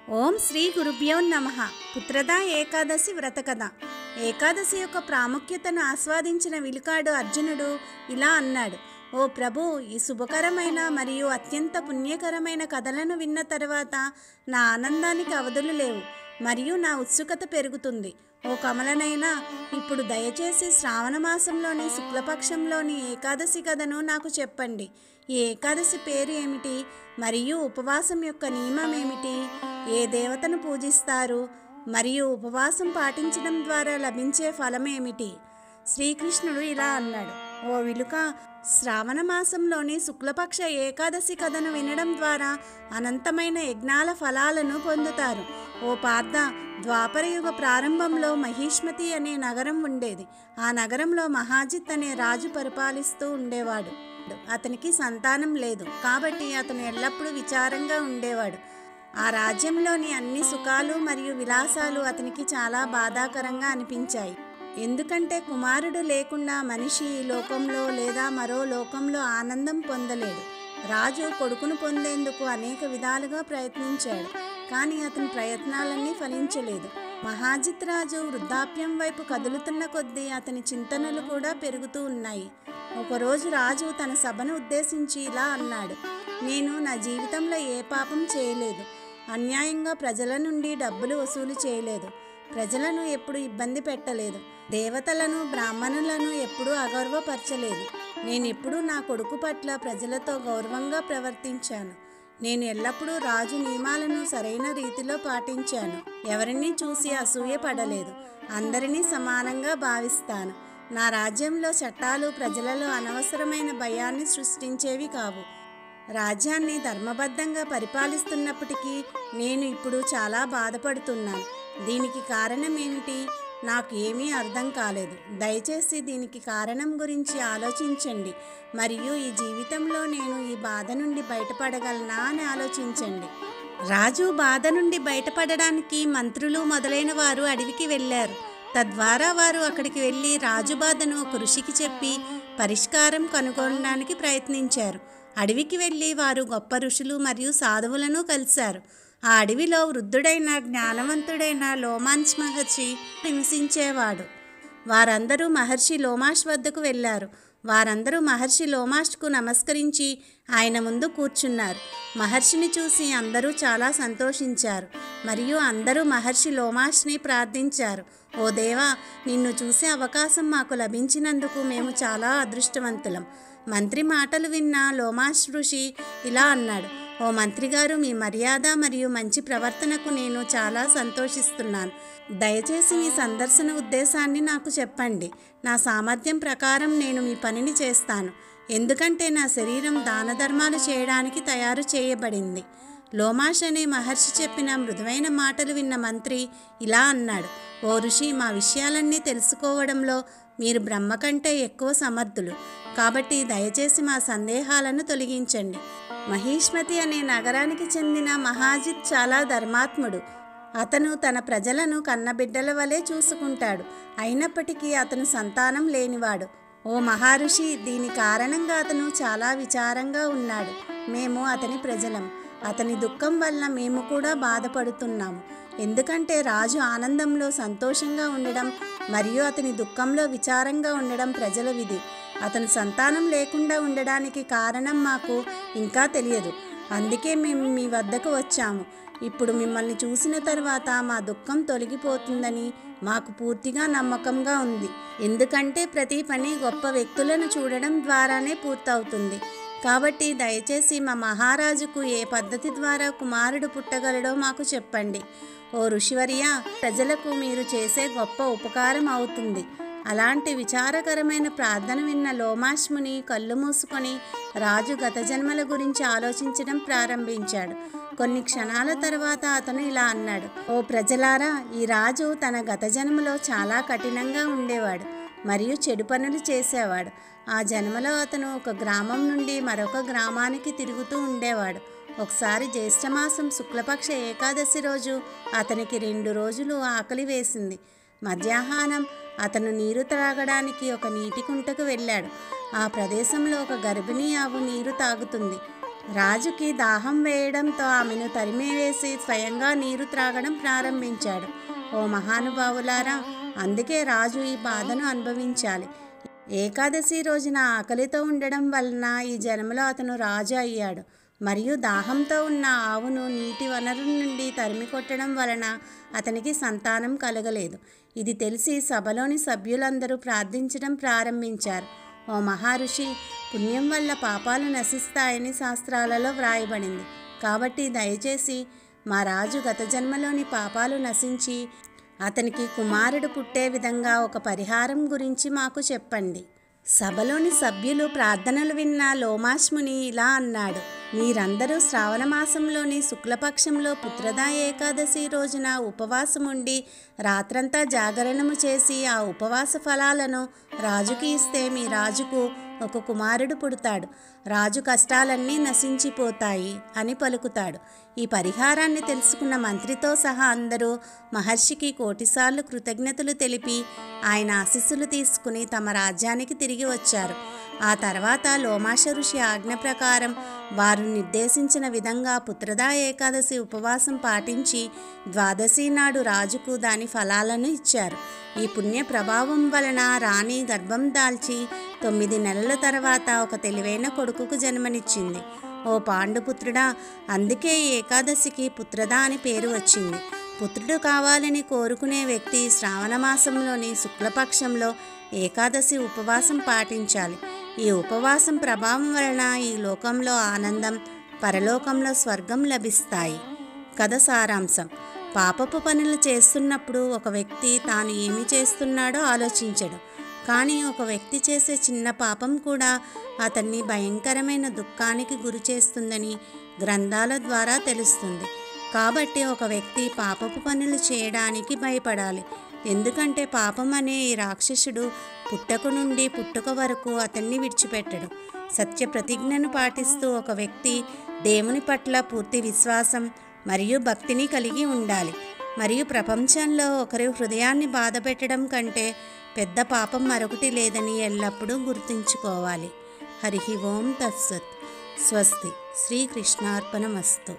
ఓం శ్రీ గురుభ్యో నమః. పుత్రదా ఏకాదశి వ్రత కథ. ఏకాదశి యొక్క ప్రాముఖ్యతను ఆస్వాదించిన విలుకాడు అర్జునుడు ఇలా అన్నాడు: ఓ ప్రభు, ఈ శుభకరమైన మరియు అత్యంత పుణ్యకరమైన కథలను విన్న తర్వాత నా ఆనందానికి అవధులు లేవు మరియు నా ఉత్సుకత పెరుగుతుంది. ఓ కమలనైనా, ఇప్పుడు దయచేసి శ్రావణ మాసంలోని శుక్లపక్షంలోని ఏకాదశి కథను నాకు చెప్పండి. ఈ ఏకాదశి పేరు ఏమిటి మరియు ఉపవాసం యొక్క నియమం ఏమిటి? ఏ దేవతను పూజిస్తారు మరియు ఉపవాసం పాటించడం ద్వారా లభించే ఫలం ఏమిటి? శ్రీకృష్ణుడు ఇలా అన్నాడు: ఓ విలుక, శ్రావణ మాసంలోని శుక్లపక్ష ఏకాదశి కథను వినడం ద్వారా అనంతమైన యజ్ఞాల ఫలాలను పొందుతారు. ఓ పార్థ, ద్వాపరయుగ ప్రారంభంలో మహిష్మతి అనే నగరం ఉండేది. ఆ నగరంలో మహాజిత్ అనే రాజు పరిపాలిస్తూ ఉండేవాడు. అతనికి సంతానం లేదు, కాబట్టి అతను ఎల్లప్పుడూ విచారంగా ఉండేవాడు. ఆ రాజ్యంలోని అన్ని సుఖాలు మరియు విలాసాలు అతనికి చాలా బాధాకరంగా అనిపించాయి. ఎందుకంటే కుమారుడు లేకుండా మనిషి ఈ లోకంలో లేదా మరో లోకంలో ఆనందం పొందలేడు. రాజు కొడుకును పొందేందుకు అనేక విధాలుగా ప్రయత్నించాడు, కానీ అతని ప్రయత్నాలన్నీ ఫలించలేదు. మహాజిత్ రాజు వృద్ధాప్యం వైపు కదులుతున్న కొద్దీ అతని చింతనలు కూడా పెరుగుతూ ఉన్నాయి. ఒకరోజు రాజు తన సభను ఉద్దేశించి ఇలా అన్నాడు: నేను నా జీవితంలో ఏ పాపం చేయలేదు, అన్యాయంగా ప్రజల నుండి డబ్బులు వసూలు చేయలేదు, ప్రజలను ఎప్పుడు ఇబ్బంది పెట్టలేదు, దేవతలను బ్రాహ్మణులను ఎప్పుడూ అగౌరవపరచలేదు. నేను ఎప్పుడూ నా కొడుకు పట్ల ప్రజలతో గౌరవంగా ప్రవర్తించాను. నేను ఎల్లప్పుడూ రాజు నియమాలను సరైన రీతిలో పాటించాను. ఎవరిని చూసి అసూయ పడలేదు. అందరినీ సమానంగా భావిస్తాను. నా రాజ్యంలో చట్టాలు ప్రజలలో అనవసరమైన భయాన్ని సృష్టించేవి కావు. రాజ్యాన్ని ధర్మబద్ధంగా పరిపాలిస్తున్నప్పటికీ నేను ఇప్పుడు చాలా బాధపడుతున్నాను. దీనికి కారణం ఏమిటి? నాకు ఏమీ అర్థం కాలేదు. దయచేసి దీనికి కారణం గురించి ఆలోచించండి మరియు ఈ జీవితంలో నేను ఈ బాధ నుండి బయటపడగలనా అని ఆలోచించండి. రాజు బాధ నుండి బయటపడడానికి మంత్రులు మొదలైన వారు అడవికి వెళ్ళారు. తద్వారా వారు అక్కడికి వెళ్ళి రాజు బాధను ఒక ఋషికి చెప్పి పరిష్కారం కనుగొనడానికి ప్రయత్నించారు. అడవికి వెళ్ళి వారు గొప్ప ఋషులు మరియు సాధువులను కలిశారు. ఆ అడవిలో వృద్ధుడైన జ్ఞానవంతుడైన లోమాన్స్ మహర్షి నివసించేవాడు. వారందరూ మహర్షి లోమాష్ వద్దకు వెళ్ళారు. వారందరూ మహర్షి లోమాష్కు నమస్కరించి ఆయన ముందు కూర్చున్నారు. మహర్షిని చూసి అందరూ చాలా సంతోషించారు మరియు అందరూ మహర్షి లోమాష్ని ప్రార్థించారు: ఓ దేవా, నిన్ను చూసే అవకాశం మాకు లభించినందుకు మేము చాలా అదృష్టవంతులం. మంత్రి మాటలు విన్న లోమాష్ ఋషి ఇలా అన్నాడు: ఓ మంత్రి గారు, మీ మర్యాద మరియు మంచి ప్రవర్తనకు నేను చాలా సంతోషిస్తున్నాను. దయచేసి మీ సందర్శన ఉద్దేశాన్ని నాకు చెప్పండి. నా సామర్థ్యం ప్రకారం నేను మీ పనిని చేస్తాను, ఎందుకంటే నా శరీరం దాన ధర్మాలు చేయడానికి తయారు చేయబడింది. లోమాష్ అనే మహర్షి చెప్పిన మృదువైన మాటలు విన్న మంత్రి ఇలా అన్నాడు: ఓ ఋషి, మా విషయాలన్నీ తెలుసుకోవడంలో మీరు బ్రహ్మ కంటే ఎక్కువ సమర్థులు, కాబట్టి దయచేసి మా సందేహాలను తొలగించండి. మహిష్మతి అనే నగరానికి చెందిన మహాజిత్ చాలా ధర్మాత్ముడు. అతను తన ప్రజలను కన్నబిడ్డల వలె చూసుకుంటాడు. అయినప్పటికీ అతను సంతానం లేనివాడు. ఓ మహర్షి, దీని కారణంగా అతను చాలా విచారంగా ఉన్నాడు. మేము అతని ప్రజలం. అతని దుఃఖం వల్ల మేము కూడా బాధపడుతున్నాము. ఎందుకంటే రాజు ఆనందంలో సంతోషంగా ఉండడం మరియు అతని దుఃఖంలో విచారంగా ఉండడం ప్రజల విధి. అతను సంతానం లేకుండా ఉండడానికి కారణం మాకు ఇంకా తెలియదు. అందుకే మేము మీ వద్దకు వచ్చాము. ఇప్పుడు మిమ్మల్ని చూసిన తర్వాత మా దుఃఖం తొలగిపోతుందని మాకు పూర్తిగా నమ్మకంగా ఉంది. ఎందుకంటే ప్రతి పని గొప్ప వ్యక్తులను చూడడం ద్వారానే పూర్తవుతుంది. కాబట్టి దయచేసి మా మహారాజుకు ఏ పద్ధతి ద్వారా కుమారుడు పుట్టగలడో మాకు చెప్పండి. ఓ ఋషివర్య, ప్రజలకు మీరు చేసే గొప్ప ఉపకారం అవుతుంది. అలాంటి విచారకరమైన ప్రార్థన విన్న లోమాష్ ముని కళ్ళు మూసుకొని రాజు గత జన్మల గురించి ఆలోచించడం ప్రారంభించాడు. కొన్ని క్షణాల తర్వాత అతను ఇలా అన్నాడు: ఓ ప్రజలారా, ఈ రాజు తన గత జన్మలో చాలా కఠినంగా ఉండేవాడు మరియు చెడు పనులు చేసేవాడు. ఆ జన్మలో అతను ఒక గ్రామం నుండి మరొక గ్రామానికి తిరుగుతూ ఉండేవాడు. ఒకసారి జ్యేష్ఠమాసం శుక్లపక్ష ఏకాదశి రోజు అతనికి 2 రోజులు ఆకలి వేసింది. మధ్యాహ్నం అతను నీరు త్రాగడానికి ఒక నీటి కుంటకు వెళ్ళాడు. ఆ ప్రదేశంలో ఒక గర్భిణీ ఆవు నీరు తాగుతుంది. రాజుకి దాహం వేయడంతో ఆమెను తరిమివేసి స్వయంగా నీరు త్రాగడం ప్రారంభించాడు. ఓ మహానుభావులారా, అందుకే రాజు ఈ బాధను అనుభవించాలి. ఏకాదశి రోజున ఆకలితో ఉండడం వలన ఈ జన్మలో అతను రాజు అయ్యాడు. మరియు దాహంతో ఉన్న ఆవును నీటి వనరు నుండి తరిమి కొట్టడం వలన అతనికి సంతానం కలగలేదు. ఇది తెలిసి సభలోని సభ్యులందరూ ప్రార్థించడం ప్రారంభించారు. ఓ మహర్షి, పుణ్యం వల్ల పాపాలు నశిస్తాయని శాస్త్రాలలో వ్రాయబడింది. కాబట్టి దయచేసి మా రాజు గత జన్మలోని పాపాలు నశించి అతనికి కుమారుడు పుట్టే విధంగా ఒక పరిహారం గురించి మాకు చెప్పండి. సభలోని సభ్యులు ప్రార్థనలు విన్న లోమాష్ముని ఇలా అన్నాడు. మీరందరూ శ్రావణ మాసంలోని శుక్లపక్షంలో పుత్రదా ఏకాదశి రోజున ఉపవాసముండి రాత్రంతా జాగరణము చేసి ఆ ఉపవాస ఫలాలను రాజుకి ఇస్తే మీ రాజుకు ఒక కుమారుడు పుడతాడు. రాజు కష్టాలన్నీ నశించిపోతాయి అని పలుకుతాడు. ఈ పరిహారాన్ని తెలుసుకున్న మంత్రితో సహా అందరూ మహర్షికి కోటిసార్లు కృతజ్ఞతలు తెలిపి ఆయన ఆశీస్సులు తీసుకుని తమ రాజ్యానికి తిరిగి వచ్చారు. ఆ తర్వాత లోమాష ఋషి ఆజ్ఞ ప్రకారం వారు నిర్దేశించిన విధంగా పుత్రదా ఏకాదశి ఉపవాసం పాటించి ద్వాదశి నాడు రాజుకు దాని ఫలాలను ఇచ్చారు. ఈ పుణ్య ప్రభావం వలన రాణి గర్భం దాల్చి 9 నెలల తర్వాత ఒక తెలివైన కొడుకుకు జన్మనిచ్చింది. ఓ పాండుపుత్రుడా, అందుకే ఈ ఏకాదశికి పుత్రదా అని పేరు వచ్చింది. పుత్రుడు కావాలని కోరుకునే వ్యక్తి శ్రావణ మాసంలోని శుక్లపక్షంలో ఏకాదశి ఉపవాసం పాటించాలి. ఈ ఉపవాసం ప్రభావం వలన ఈ లోకంలో ఆనందం, పరలోకంలో స్వర్గం లభిస్తాయి. కథ సారాంశం: పాపపు పనులు చేస్తున్నప్పుడు ఒక వ్యక్తి తాను ఏమి చేస్తున్నాడో ఆలోచించడు. కానీ ఒక వ్యక్తి చేసే చిన్న పాపం కూడా అతన్ని భయంకరమైన దుఃఖానికి గురి చేస్తుందని గ్రంథాల ద్వారా తెలుస్తుంది. కాబట్టి ఒక వ్యక్తి పాపపు పనులు చేయడానికి భయపడాలి. ఎందుకంటే పాపం అనే ఈ రాక్షసుడు పుట్టక నుండి పుట్టుక వరకు అతన్ని విడిచిపెట్టడు. సత్య ప్రతిజ్ఞను పాటిస్తూ ఒక వ్యక్తి దేవుని పట్ల పూర్తి విశ్వాసం మరియు భక్తిని కలిగి ఉండాలి. మరియు ప్రపంచంలో ఒకరి హృదయాన్ని బాధ పెట్టడం కంటే పెద్ద పాపం మరొకటి లేదని ఎల్లప్పుడూ గుర్తుంచుకోవాలి. హరి ఓం తత్సత్. స్వస్తి. శ్రీకృష్ణార్పణమస్తు.